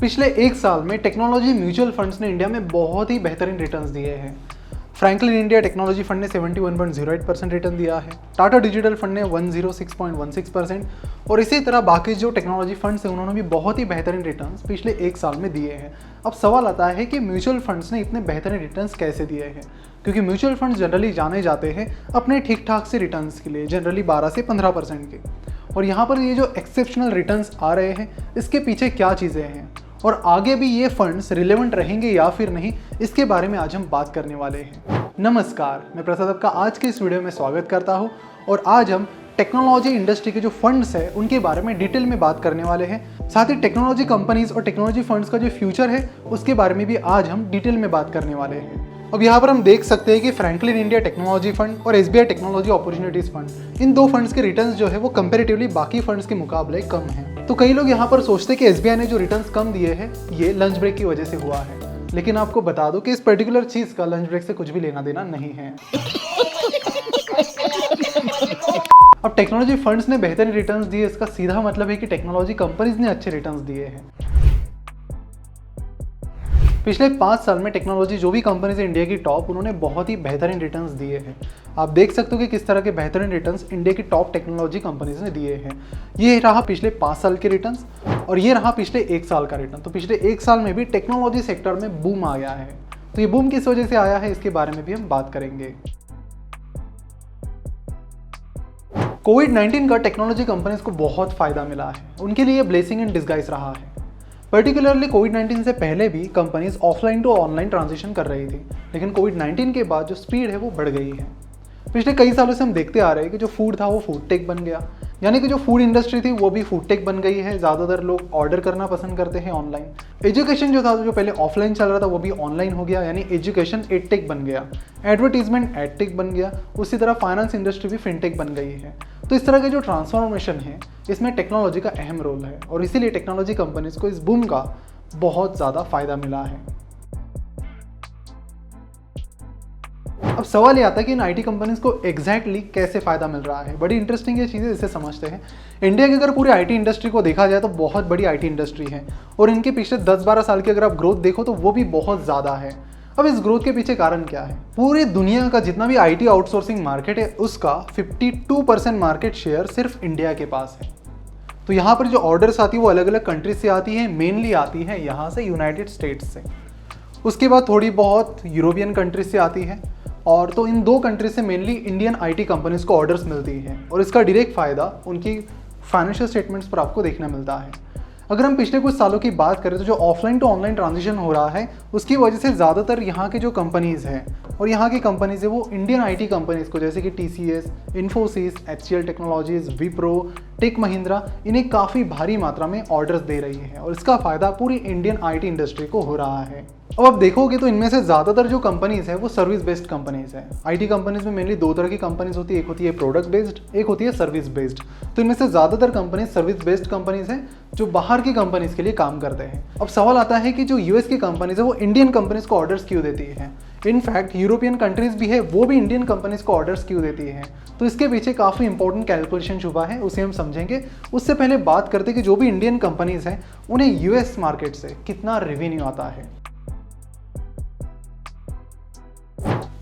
पिछले एक साल में टेक्नोलॉजी म्यूचुअल फंड्स ने इंडिया में बहुत ही बेहतरीन रिटर्न्स दिए हैं। फ्रैंकलिन इंडिया टेक्नोलॉजी फंड ने 71.08% रिटर्न दिया है, टाटा डिजिटल फंड ने 106.16% और इसी तरह बाकी जो टेक्नोलॉजी फंड्स हैं उन्होंने भी बहुत ही बेहतरीन रिटर्न्स पिछले एक साल में दिए हैं। अब सवाल आता है कि म्यूचुअल फंड्स ने इतने बेहतरीन रिटर्न्स कैसे दिए हैं, क्योंकि म्यूचुअल फंड्स जनरली जाने जाते हैं अपने ठीक ठाक से रिटर्न्स के लिए, जनरली 12 से 15% के। और यहाँ पर ये जो एक्सेप्शनल रिटर्न्स आ रहे हैं इसके पीछे क्या चीज़ें हैं और आगे भी ये फंड्स रिलेवेंट रहेंगे या फिर नहीं, इसके बारे में आज हम बात करने वाले हैं। नमस्कार, मैं प्रसाद आपका आज के इस वीडियो में स्वागत करता हूँ और आज हम टेक्नोलॉजी इंडस्ट्री के जो फंड्स है उनके बारे में डिटेल में बात करने वाले हैं। साथ ही टेक्नोलॉजी कंपनीज और टेक्नोलॉजी फंड्स का जो फ्यूचर है उसके बारे में भी आज हम डिटेल में बात करने वाले हैं। अब यहाँ पर हम देख सकते हैं कि फ्रैंकलिन इंडिया टेक्नोलॉजी फंड और SBI टेक्नोलॉजी अपॉर्चुनिटीज फंड, इन दो फंड्स के रिटर्न्स जो है वो कंपैरेटिवली बाकी फंड्स के मुकाबले कम हैं। तो कई लोग यहाँ पर सोचते हैं कि SBI ने जो रिटर्न्स कम दिए हैं ये लंच ब्रेक की वजह से हुआ है, लेकिन आपको बता दो कि इस पर्टिकुलर चीज़ का लंच ब्रेक से कुछ भी लेना देना नहीं है। अब टेक्नोलॉजी फंड्स ने बेहतरीन रिटर्न्स दिए, इसका सीधा मतलब है कि टेक्नोलॉजी कंपनीज ने अच्छे रिटर्न्स दिए हैं। पिछले 5 साल में टेक्नोलॉजी जो भी कंपनीज है इंडिया की टॉप, उन्होंने बहुत ही बेहतरीन रिटर्न्स दिए हैं। आप देख सकते हो कि किस तरह के बेहतरीन रिटर्न्स इंडिया की टॉप टेक्नोलॉजी कंपनीज ने दिए हैं। ये रहा पिछले 5 साल के रिटर्न्स और ये रहा पिछले 1 साल का रिटर्न। तो पिछले 1 साल में भी टेक्नोलॉजी सेक्टर में बूम आ गया है। तो ये बूम किस वजह से आया है इसके बारे में भी हम बात करेंगे। कोविड-19 का टेक्नोलॉजी कंपनीज को बहुत फायदा मिला है, उनके लिए ब्लेसिंग इन डिस्गाइज रहा है। पर्टिकुलरली कोविड-19 से पहले भी companies offline to online transition कर रही थी, लेकिन कोविड-19 के बाद जो स्पीड है वो बढ़ गई है। पिछले कई सालों से हम देखते आ रहे हैं कि जो फूड था वो फूड टेक बन गया, यानी कि जो फूड इंडस्ट्री थी वो भी फूड टेक बन गई है। ज़्यादातर लोग ऑर्डर करना पसंद करते हैं ऑनलाइन। एजुकेशन जो था, जो पहले ऑफलाइन चल रहा था वो भी ऑनलाइन हो गया, यानी एजुकेशन एडटेक बन गया, एडवर्टीजमेंट एडटेक बन गया। उसी तरह फाइनेंस इंडस्ट्री भी फिनटेक बन गई है। तो इस तरह के जो ट्रांसफॉर्मेशन है इसमें टेक्नोलॉजी का अहम रोल है और इसीलिए टेक्नोलॉजी कंपनीज को इस बूम का बहुत ज़्यादा फायदा मिला है। अब सवाल ये आता है कि इन आईटी कंपनीज को एग्जैक्टली कैसे फ़ायदा मिल रहा है। बड़ी इंटरेस्टिंग ये चीज़ें इसे समझते हैं। इंडिया की अगर पूरी आईटी इंडस्ट्री को देखा जाए तो बहुत बड़ी आईटी इंडस्ट्री है और इनके पिछले 10-12 साल की अगर आप ग्रोथ देखो तो वो भी बहुत ज़्यादा है। अब इस ग्रोथ के पीछे कारण क्या है? पूरी दुनिया का जितना भी आईटी आउटसोर्सिंग मार्केट है उसका 52% मार्केट शेयर सिर्फ इंडिया के पास है। तो यहाँ पर जो ऑर्डर्स आती है वो अलग अलग कंट्रीज से आती है, मेनली आती है यहाँ से यूनाइटेड स्टेट्स से, उसके बाद थोड़ी बहुत यूरोपियन कंट्रीज से आती है और तो इन 2 कंट्रीज से मेनली इंडियन आईटी कंपनीज को ऑर्डर्स मिलती हैं और इसका डायरेक्ट फ़ायदा उनकी फाइनेंशियल स्टेटमेंट्स पर आपको देखने मिलता है। अगर हम पिछले कुछ सालों की बात करें तो जो ऑफलाइन टू ऑनलाइन ट्रांजिशन हो रहा है उसकी वजह से ज़्यादातर यहाँ के जो कंपनीज़ हैं और यहाँ की कंपनीज़ है वो इंडियन आईटी कंपनीज़ को, जैसे कि TCS, Infosys, HCL technologies, Wipro, Tech Mahindra, इन्हें काफ़ी भारी मात्रा में ऑर्डर्स दे रही है और इसका फ़ायदा पूरी इंडियन आईटी इंडस्ट्री को हो रहा है। अब आप देखोगे तो इनमें से ज़्यादातर जो कंपनीज़ है वो सर्विस बेस्ड कंपनीज़ है। आईटी कंपनीज़ में मेनली 2 तरह की कंपनीज़ होती है, एक होती है प्रोडक्ट बेस्ड, एक होती है सर्विस बेस्ड। तो इनमें से ज़्यादातर कंपनीज सर्विस बेस्ड कंपनीज़ हैं जो बाहर की कंपनीज़ के लिए काम करते हैं। अब सवाल आता है कि जो US की कंपनीज़ है वो इंडियन कंपनीज़ को ऑर्डर्स क्यों देती है? इनफैक्ट यूरोपियन कंट्रीज़ भी है वो भी इंडियन कंपनीज़ को ऑर्डर्स क्यों देती हैं? तो इसके पीछे काफ़ी इंपॉर्टेंट कैलकुलेशन छुपा है, उसे हम समझेंगे। उससे पहले बात करते हैं कि जो भी इंडियन कंपनीज़ हैं उन्हें US मार्केट से कितना रेवेन्यू आता है।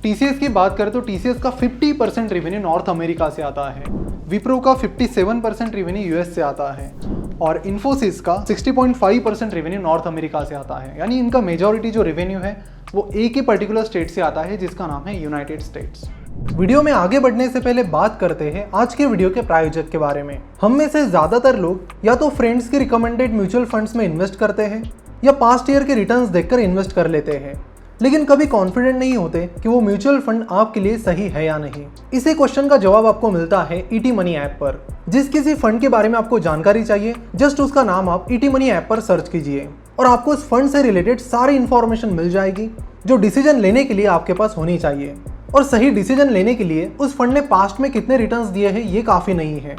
TCS की बात करें तो TCS का 50% रेवेन्यू नॉर्थ अमेरिका से आता है, विप्रो का 57% रेवेन्यू US से आता है और इन्फोसिस का 60.5% रेवेन्यू नॉर्थ अमेरिका से आता है। यानी इनका मेजॉरिटी जो रेवेन्यू है वो एक ही पर्टिकुलर स्टेट से आता है जिसका नाम है यूनाइटेड स्टेट्स। वीडियो में आगे बढ़ने से पहले बात करते हैं आज के वीडियो के प्रायोजक के बारे में। हम में से ज़्यादातर लोग या तो फ्रेंड्स के रिकमेंडेड म्यूचुअल फंड्स में इन्वेस्ट करते हैं या पास्ट ईयर के रिटर्न्स देखकर इन्वेस्ट कर लेते हैं, लेकिन कभी कॉन्फिडेंट नहीं होते कि वो म्यूचुअल फंड आपके लिए सही है या नहीं। इसी क्वेश्चन का जवाब आपको मिलता है ET मनी ऐप पर। जिस किसी फंड के बारे में आपको जानकारी चाहिए, जस्ट उसका नाम आप ET मनी ऐप पर सर्च कीजिए और आपको उस फंड से रिलेटेड सारी इंफॉर्मेशन मिल जाएगी जो डिसीजन लेने के लिए आपके पास होनी चाहिए। और सही डिसीजन लेने के लिए उस फंड ने पास्ट में कितने रिटर्न्स दिए हैं ये काफ़ी नहीं है,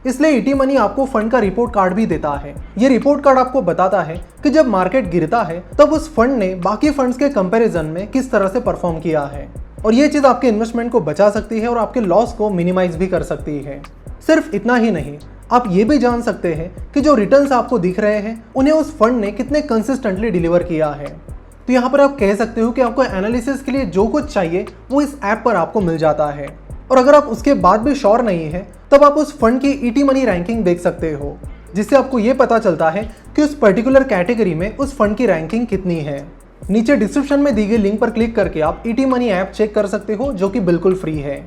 इसलिए ET मनी आपको फंड का रिपोर्ट कार्ड भी देता है। ये रिपोर्ट कार्ड आपको बताता है कि जब मार्केट गिरता है तब उस फंड ने बाकी फंड्स के कंपैरिजन में किस तरह से परफॉर्म किया है और ये चीज़ आपके इन्वेस्टमेंट को बचा सकती है और आपके लॉस को मिनिमाइज भी कर सकती है। सिर्फ इतना ही नहीं, आप ये भी जान सकते हैं कि जो रिटर्न्स आपको दिख रहे हैं उन्हें उस फंड ने कितने कंसिस्टेंटली डिलीवर किया है। तो यहाँ पर आप कह सकते हो कि आपको एनालिसिस के लिए जो कुछ चाहिए वो इस ऐप पर आपको मिल जाता है। और अगर आप उसके बाद भी श्योर नहीं है तब आप उस फंड की ईटी मनी रैंकिंग देख सकते हो, जिससे आपको ये पता चलता है कि उस पर्टिकुलर कैटेगरी में उस फंड की रैंकिंग कितनी है। नीचे डिस्क्रिप्शन में दी गई लिंक पर क्लिक करके आप ईटी मनी ऐप चेक कर सकते हो, जो कि बिल्कुल फ्री है।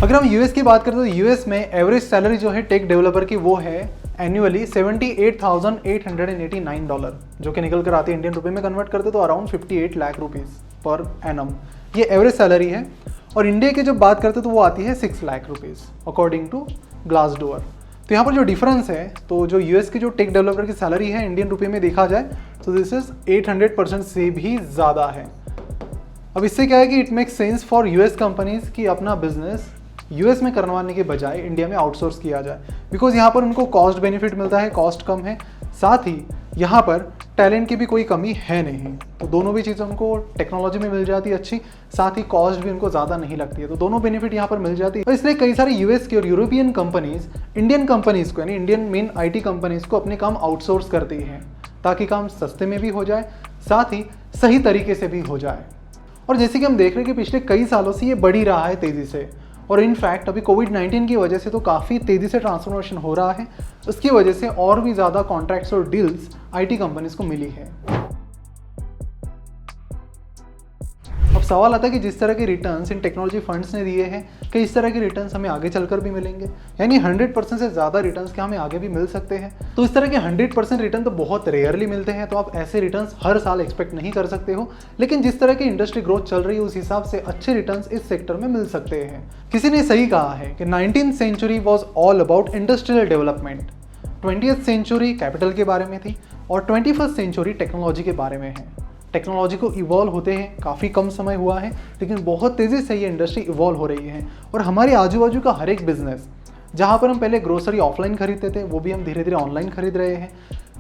अगर हम यूएस की बात करें तो यूएस में एवरेज सैलरी जो है टेक डेवलपर की वो है एनुअली $78,889, जो कि निकल कर आती है इंडियन रुपए में कन्वर्ट करते तो around 58 lakh rupees per annum. ये एवरेज सैलरी है। और इंडिया की जब बात करते तो वो आती है 6 lakh rupees according to Glassdoor. तो यहाँ पर जो डिफरेंस है, तो जो यूएस की जो टेक डेवलपर की सैलरी है इंडियन रुपए में देखा जाए तो दिस इज 800% से भी ज़्यादा है। अब इससे क्या है कि it makes sense for US companies कि अपना बिजनेस यूएस में करवाने के बजाय इंडिया में आउटसोर्स किया जाए, बिकॉज यहाँ पर उनको कॉस्ट बेनिफिट मिलता है, कॉस्ट कम है, साथ ही यहाँ पर टैलेंट की भी कोई कमी है नहीं। तो दोनों भी चीज़ें उनको टेक्नोलॉजी में मिल जाती है अच्छी, साथ ही कॉस्ट भी उनको ज़्यादा नहीं लगती है। तो दोनों बेनिफिट यहाँ पर मिल जाती है। और इसलिए कई सारे यूएस की और यूरोपियन कंपनीज इंडियन कंपनीज को, यानी इंडियन मेन आईटी कंपनीज को अपने काम आउटसोर्स करती हैं, ताकि काम सस्ते में भी हो जाए, साथ ही सही तरीके से भी हो जाए। और जैसे कि हम देख रहे हैं कि पिछले कई सालों से ये बढ़ ही रहा है तेज़ी से, और इनफैक्ट अभी कोविड-19 की वजह से तो काफ़ी तेज़ी से ट्रांसफॉर्मेशन हो रहा है। उसकी वजह से और भी ज़्यादा कॉन्ट्रैक्ट्स और डील्स आईटी कंपनीज को मिली है। अब सवाल आता है कि जिस तरह के रिटर्न्स इन टेक्नोलॉजी फंड्स ने दिए हैं, कि इस तरह के रिटर्न्स हमें आगे चलकर भी मिलेंगे, यानी 100% से ज़्यादा रिटर्न्स क्या हमें आगे भी मिल सकते हैं। तो इस तरह के 100% रिटर्न तो बहुत रेयरली मिलते हैं, तो आप ऐसे रिटर्न्स हर साल एक्सपेक्ट नहीं कर सकते हो। लेकिन जिस तरह की इंडस्ट्री ग्रोथ चल रही है उस हिसाब से अच्छे रिटर्न्स इस सेक्टर में मिल सकते हैं। किसी ने सही कहा है कि 19th century was all about industrial development, 20th century capital के बारे में थी, और 21st सेंचुरी टेक्नोलॉजी के बारे में है। टेक्नोलॉजी को इवॉल्व होते हैं काफ़ी कम समय हुआ है, लेकिन बहुत तेज़ी से ये इंडस्ट्री इवॉल्व हो रही है। और हमारे आजू बाजू का हर एक बिजनेस, जहाँ पर हम पहले ग्रोसरी ऑफलाइन खरीदते थे वो भी हम धीरे धीरे ऑनलाइन खरीद रहे हैं।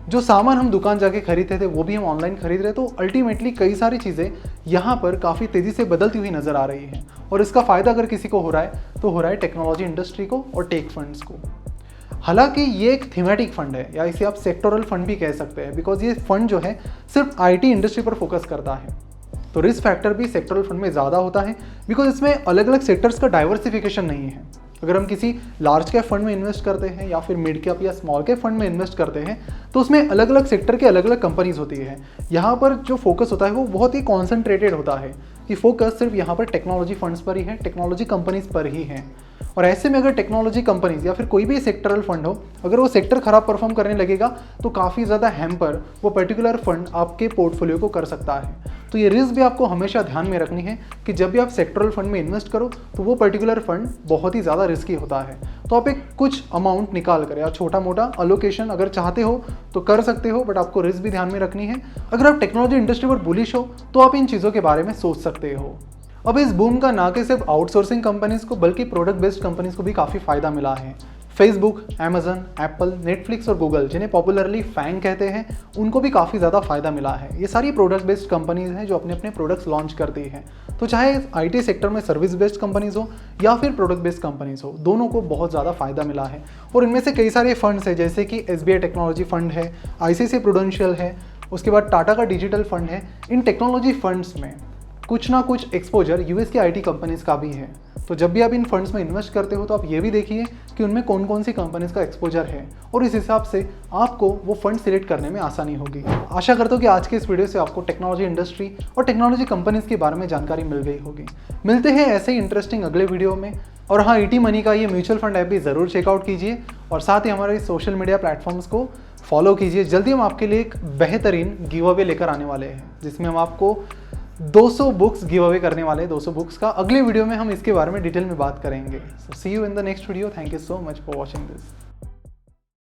जो सामान हम दुकान जाके खरीदते थे वो भी हम ऑनलाइन खरीद रहे। तो अल्टीमेटली कई सारी चीज़ें यहाँ पर काफ़ी तेज़ी से बदलती हुई नज़र आ रही हैं, और इसका फ़ायदा अगर किसी को हो रहा है तो हो रहा है टेक्नोलॉजी इंडस्ट्री को और टेक फंड्स को। हालांकि ये एक थीमेटिक फंड है, या इसे आप सेक्टोरल फंड भी कह सकते हैं, बिकॉज ये फंड जो है सिर्फ आईटी इंडस्ट्री पर फोकस करता है। तो रिस्क फैक्टर भी सेक्टोरल फंड में ज़्यादा होता है, बिकॉज इसमें अलग अलग सेक्टर्स का डाइवर्सिफिकेशन नहीं है। अगर हम किसी लार्ज कैप फंड में इन्वेस्ट करते हैं या फिर मिड कैप या स्मॉल कैप फंड में इन्वेस्ट करते हैं, तो उसमें अलग अलग सेक्टर के अलग अलग कंपनीज होती है। यहाँ पर जो फोकस होता है वो बहुत ही कॉन्सेंट्रेटेड होता है, कि फोकस सिर्फ यहाँ पर टेक्नोलॉजी फंड्स पर ही है, टेक्नोलॉजी कंपनीज पर ही है। और ऐसे में अगर टेक्नोलॉजी कंपनीज या फिर कोई भी सेक्टरल फंड हो, अगर वो सेक्टर खराब परफॉर्म करने लगेगा तो काफ़ी ज़्यादा हैम्पर वो पर्टिकुलर फंड आपके पोर्टफोलियो को कर सकता है। तो ये रिस्क भी आपको हमेशा ध्यान में रखनी है कि जब भी आप सेक्टरल फंड में इन्वेस्ट करो तो वो पर्टिकुलर फंड बहुत ही ज़्यादा रिस्की होता है। तो आप एक कुछ अमाउंट निकाल कर या छोटा मोटा अलोकेशन अगर चाहते हो तो कर सकते हो, बट आपको रिस्क भी ध्यान में रखनी है। अगर आप टेक्नोलॉजी इंडस्ट्री पर बुलिश हो तो आप इन चीज़ों के बारे में सोच सकते हो। अब इस बूम का ना कि सिर्फ आउटसोर्सिंग कंपनीज को बल्कि प्रोडक्ट बेस्ड कंपनीज को भी काफ़ी फायदा मिला है। फेसबुक, अमेजन, एप्पल, नेटफ्लिक्स और गूगल, जिन्हें पॉपुलरली फैंग कहते हैं, उनको भी काफ़ी ज़्यादा फायदा मिला है। ये सारी प्रोडक्ट बेस्ड कंपनीज हैं जो अपने अपने प्रोडक्ट्स लॉन्च करती हैं। तो चाहे आईटी सेक्टर में सर्विस बेस्ड कंपनीज हो या फिर प्रोडक्ट बेस्ड कंपनीज हो, दोनों को बहुत ज़्यादा फायदा मिला है। और इनमें से कई सारे फंड्स हैं, जैसे कि SBI टेक्नोलॉजी फंड है, ICICI प्रूडेंशियल है, उसके बाद टाटा का डिजिटल फंड है। इन टेक्नोलॉजी फंड्स में कुछ ना कुछ एक्सपोजर यूएस की आईटी कंपनीज का भी है। तो जब भी आप इन फंड्स में इन्वेस्ट करते हो तो आप ये भी देखिए कि उनमें कौन कौन सी कंपनीज का एक्सपोजर है, और इस हिसाब से आपको वो फंड सिलेक्ट करने में आसानी होगी। आशा करता हूँ कि आज के इस वीडियो से आपको टेक्नोलॉजी इंडस्ट्री और टेक्नोलॉजी कंपनीज के बारे में जानकारी मिल गई होगी। मिलते हैं ऐसे ही इंटरेस्टिंग अगले वीडियो में। और हाँ, ईटी मनी का ये म्यूचुअल फंड ऐप भी ज़रूर चेकआउट कीजिए, और साथ ही हमारे सोशल मीडिया प्लेटफॉर्म्स को फॉलो कीजिए। जल्दी हम आपके लिए एक बेहतरीन गिव अवे लेकर आने वाले हैं, जिसमें हम आपको 200 बुक्स गिव अवे करने वाले हैं। 200 बुक्स का अगले वीडियो में हम इसके बारे में डिटेल में बात करेंगे। So see you in the next video. Thank you so much for watching this.